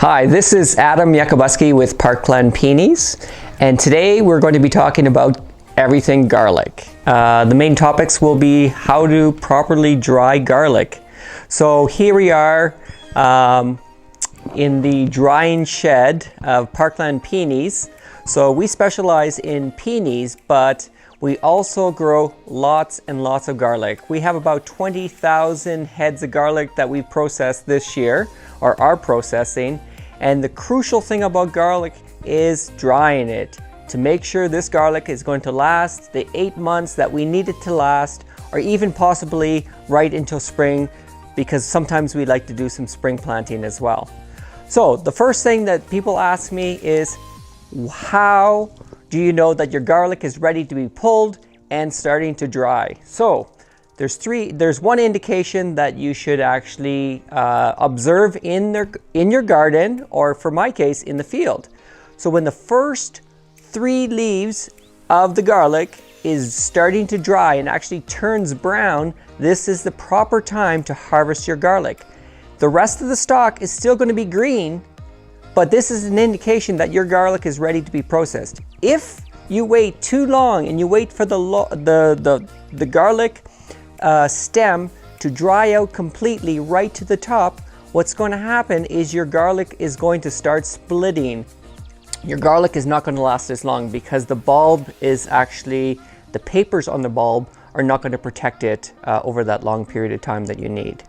Hi, this is Adam Yakabuski with Parkland Peonies, and today we're going to be talking about everything garlic. The main topics will be how to properly dry garlic. So here we are in the drying shed of Parkland Peonies. So we specialize in peonies, but we also grow lots and lots of garlic. We have about 20,000 heads of garlic that we've processed this year, or are processing. And the crucial thing about garlic is drying it to make sure this garlic is going to last the 8 months that we need it to last, or even possibly right until spring, because sometimes we like to do some spring planting as well. So the first thing that people ask me is, how do you know that your garlic is ready to be pulled and starting to dry? So there's one indication that you should actually observe in your garden, or for my case, in the field. So when the first 3 leaves of the garlic is starting to dry and actually turns brown, this is the proper time to harvest your garlic. The rest of the stalk is still going to be green, but this is an indication that your garlic is ready to be processed. If you wait too long and you wait for the garlic stem to dry out completely right to the top, what's going to happen is your garlic is going to start splitting. Your garlic is not going to last as long because the bulb is actually, the papers on the bulb are not going to protect it over that long period of time that you need.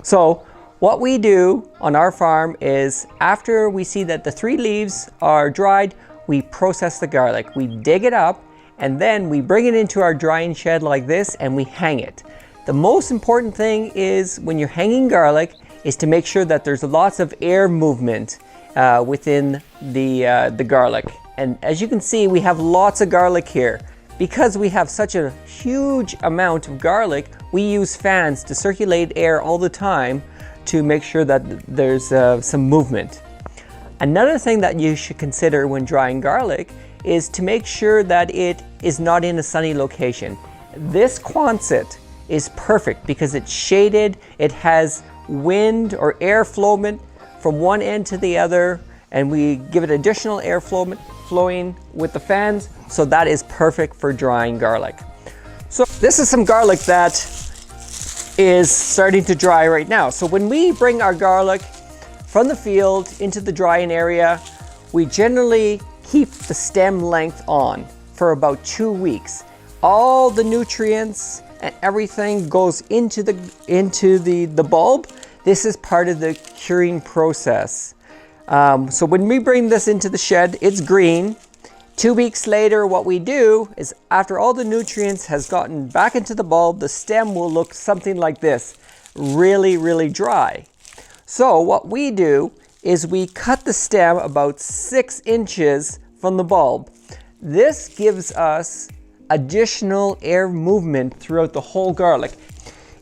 So what we do on our farm is, after we see that the 3 leaves are dried, we process the garlic. We dig it up and then we bring it into our drying shed like this and we hang it. The most important thing is, when you're hanging garlic, is to make sure that there's lots of air movement within the garlic. And as you can see, we have lots of garlic here. Because we have such a huge amount of garlic, we use fans to circulate air all the time to make sure that there's some movement. Another thing that you should consider when drying garlic is to make sure that it is not in a sunny location. This Quonset is perfect because it's shaded, it has wind or air flowment from one end to the other, and we give it additional air flowing with the fans, so that is perfect for drying garlic. So this is some garlic that is starting to dry right now. So when we bring our garlic from the field into the drying area, we generally keep the stem length on for about 2 weeks. All the nutrients and everything goes into the bulb. This is part of the curing process. So when we bring this into the shed, it's green. 2 weeks later, what we do is, after all the nutrients has gotten back into the bulb, the stem will look something like this, really, really dry. So what we do is we cut the stem about 6 inches from the bulb. This gives us additional air movement throughout the whole garlic.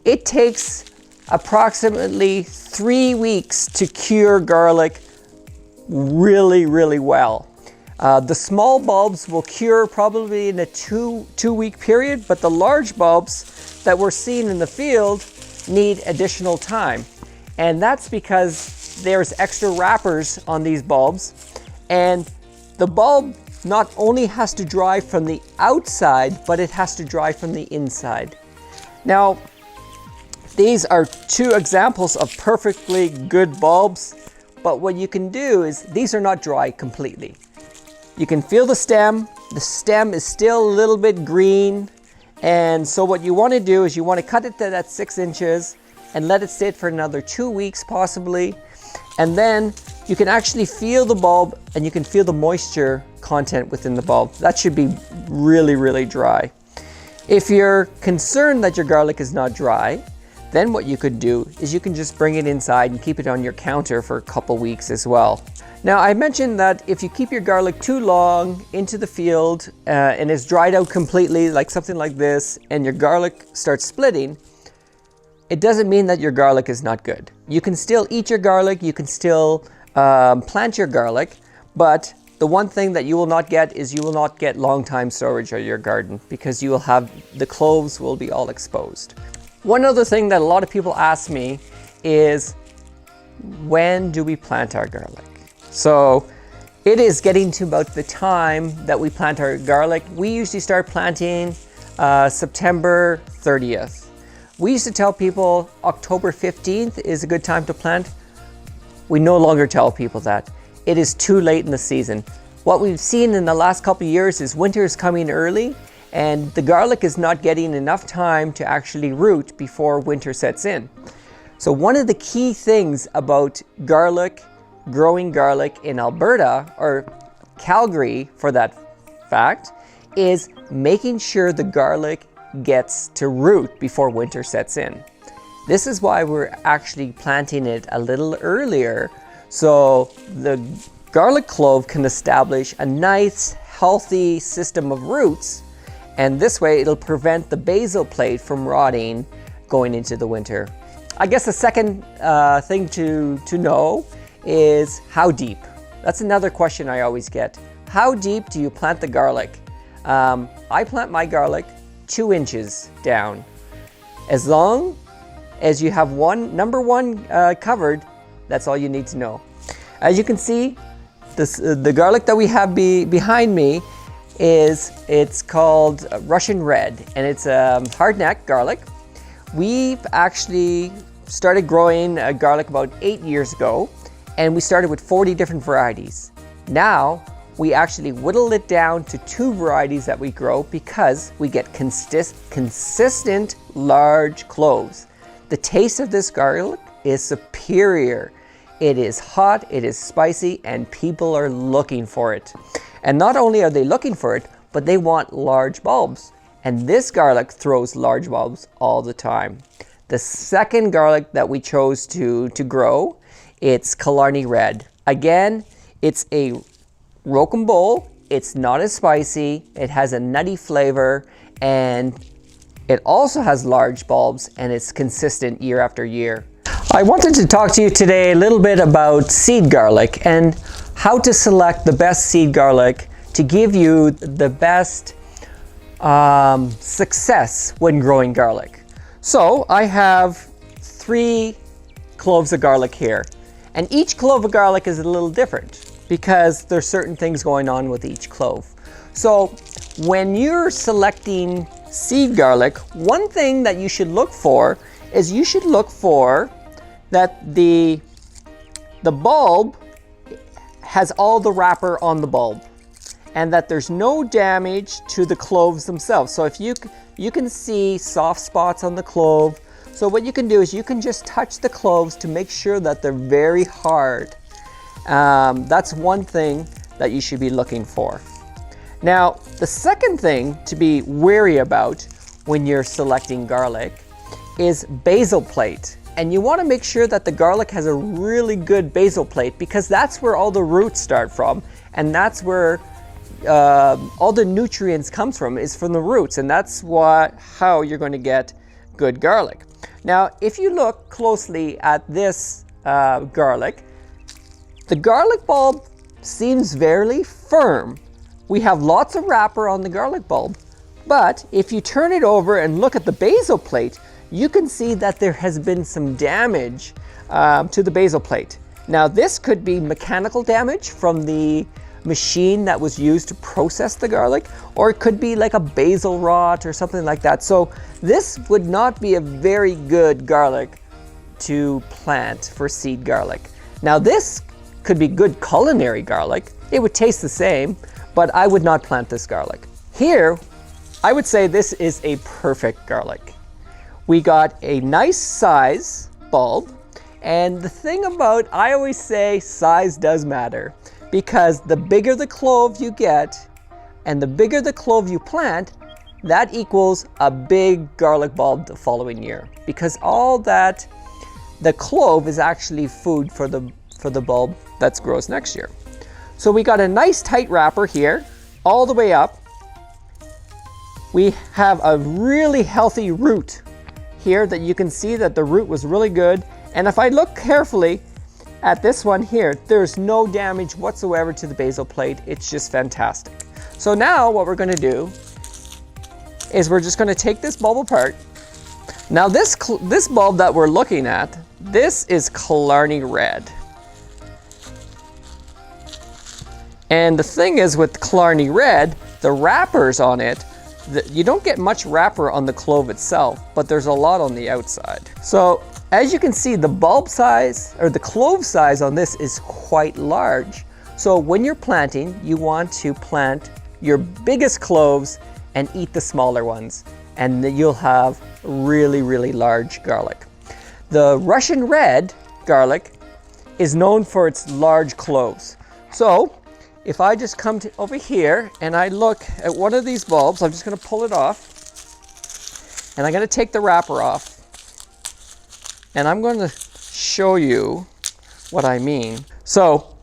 It takes approximately 3 weeks to cure garlic really, really well. The small bulbs will cure probably in a two-week period, but the large bulbs that we're seeing in the field need additional time. And that's because there's extra wrappers on these bulbs, and the bulb not only has to dry from the outside, but it has to dry from the inside. Now, these are 2 examples of perfectly good bulbs, but what you can do is, these are not dry completely. You can feel the stem is still a little bit green, and so what you want to do is you want to cut it to that 6 inches and let it sit for another 2 weeks possibly, and then you can actually feel the bulb and you can feel the moisture content within the bulb. That should be really, really dry. If you're concerned that your garlic is not dry, then what you could do is you can just bring it inside and keep it on your counter for a couple weeks as well. Now, I mentioned that if you keep your garlic too long into the field and it's dried out completely, like something like this, and your garlic starts splitting, it doesn't mean that your garlic is not good. You can still eat your garlic, you can still plant your garlic, but the one thing that you will not get is you will not get long time storage of your garden, because you will have, the cloves will be all exposed. One other thing that a lot of people ask me is, when do we plant our garlic? So it is getting to about the time that we plant our garlic. We usually start planting September 30th. We used to tell people October 15th is a good time to plant. We no longer tell people that. It is too late in the season. What we've seen in the last couple of years is winter is coming early and the garlic is not getting enough time to actually root before winter sets in. So one of the key things about garlic, growing garlic in Alberta, or Calgary for that fact, is making sure the garlic gets to root before winter sets in. This is why we're actually planting it a little earlier, so the garlic clove can establish a nice, healthy system of roots, and this way it'll prevent the basal plate from rotting going into the winter. I guess the second thing to know is how deep. That's another question I always get. How deep do you plant the garlic? I plant my garlic 2 inches down. As long as you have number one covered, that's all you need to know. As you can see, the garlic that we have behind me it's called Russian Red, and it's hardneck garlic. We've actually started growing garlic about 8 years ago, and we started with 40 different varieties. Now, we actually whittled it down to 2 varieties that we grow because we get consistent large cloves. The taste of this garlic is superior. It is hot, it is spicy, and people are looking for it. And not only are they looking for it, but they want large bulbs. And this garlic throws large bulbs all the time. The second garlic that we chose to grow, it's Killarney Red. Again, it's a rocambole. It's not as spicy. It has a nutty flavor, and it also has large bulbs, and it's consistent year after year. I wanted to talk to you today a little bit about seed garlic and how to select the best seed garlic to give you the best success when growing garlic. So I have 3 cloves of garlic here, and each clove of garlic is a little different because there's certain things going on with each clove. So when you're selecting seed garlic, one thing that you should look for is you should look for that the bulb has all the wrapper on the bulb and that there's no damage to the cloves themselves. So if you can see soft spots on the clove, so what you can do is you can just touch the cloves to make sure that they're very hard. That's one thing that you should be looking for. Now, the second thing to be wary about when you're selecting garlic is basal plate. And you want to make sure that the garlic has a really good basal plate because that's where all the roots start from, and that's where all the nutrients comes from, is from the roots, and that's how you're going to get good garlic. Now, if you look closely at this garlic, the garlic bulb seems very firm. We have lots of wrapper on the garlic bulb, but if you turn it over and look at the basal plate, you can see that there has been some damage to the basal plate. Now, this could be mechanical damage from the machine that was used to process the garlic, or it could be like a basal rot or something like that. So this would not be a very good garlic to plant for seed garlic. Now, this could be good culinary garlic. It would taste the same, but I would not plant this garlic. Here, I would say this is a perfect garlic. We got a nice size bulb, and the thing about, I always say size does matter, because the bigger the clove you get and the bigger the clove you plant, that equals a big garlic bulb the following year, because all that, the clove is actually food for the bulb that grows next year. So we got a nice tight wrapper here all the way up. We have a really healthy root here that you can see that the root was really good. And if I look carefully at this one here, there's no damage whatsoever to the basal plate. It's just fantastic. So now what we're going to do is we're just going to take this bulb apart. Now this bulb that we're looking at, this is Killarney Red. And the thing is with Killarney Red, the wrappers on it, you don't get much wrapper on the clove itself, but there's a lot on the outside. So as you can see, the bulb size or the clove size on this is quite large. So when you're planting, you want to plant your biggest cloves and eat the smaller ones, and then you'll have really, really large garlic. The Russian Red garlic is known for its large cloves. So if I just come over here and I look at one of these bulbs, I'm just going to pull it off, and I'm going to take the wrapper off, and I'm going to show you what I mean. So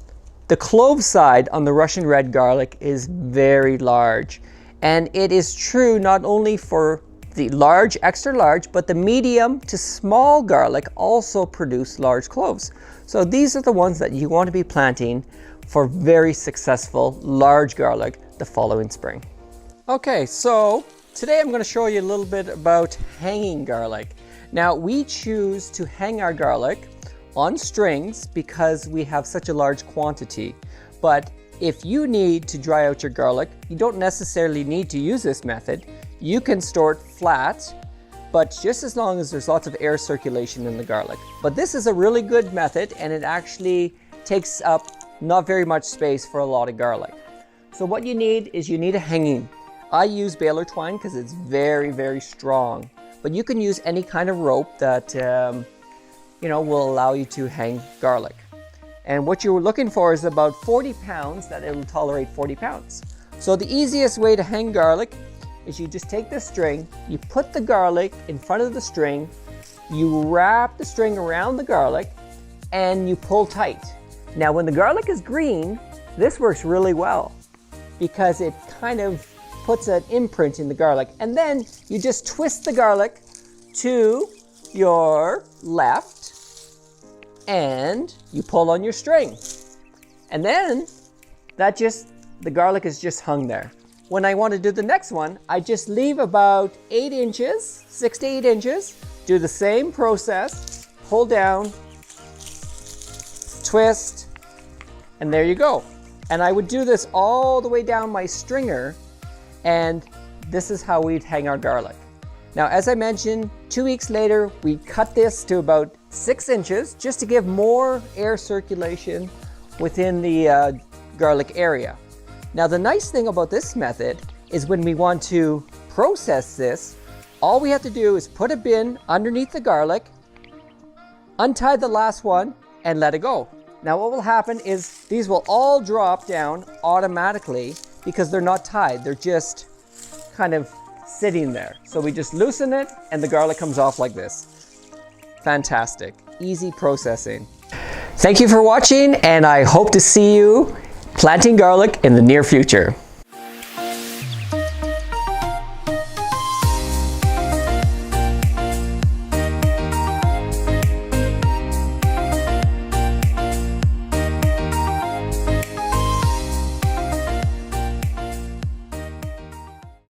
the clove side on the Russian Red garlic is very large, and it is true not only for the large, extra large, but the medium to small garlic also produce large cloves. So these are the ones that you want to be planting for very successful large garlic the following spring. Okay, so today I'm going to show you a little bit about hanging garlic. Now we choose to hang our garlic on strings because we have such a large quantity. But if you need to dry out your garlic, you don't necessarily need to use this method. You can store it flat, but just as long as there's lots of air circulation in the garlic. But this is a really good method, and it actually takes up not very much space for a lot of garlic. So what you need is you need a hanging. I use baler twine because it's very, very strong. But you can use any kind of rope that will allow you to hang garlic. And what you're looking for is about 40 pounds that it'll tolerate 40 pounds. So the easiest way to hang garlic is you just take the string, you put the garlic in front of the string, you wrap the string around the garlic, and you pull tight. Now when the garlic is green, this works really well because it kind of puts an imprint in the garlic. And then you just twist the garlic to your left and you pull on your string. And then the garlic is just hung there. When I want to do the next one, I just leave about 8 inches, 6 to 8 inches, do the same process, pull down, twist, and there you go. And I would do this all the way down my stringer, and this is how we'd hang our garlic. Now, as I mentioned, 2 weeks later, we cut this to about 6 inches just to give more air circulation within the garlic area. Now, the nice thing about this method is when we want to process this, all we have to do is put a bin underneath the garlic, untie the last one, and let it go. Now what will happen is these will all drop down automatically because they're not tied. They're just kind of sitting there. So we just loosen it and the garlic comes off like this. Fantastic. Easy processing. Thank you for watching, and I hope to see you planting garlic in the near future.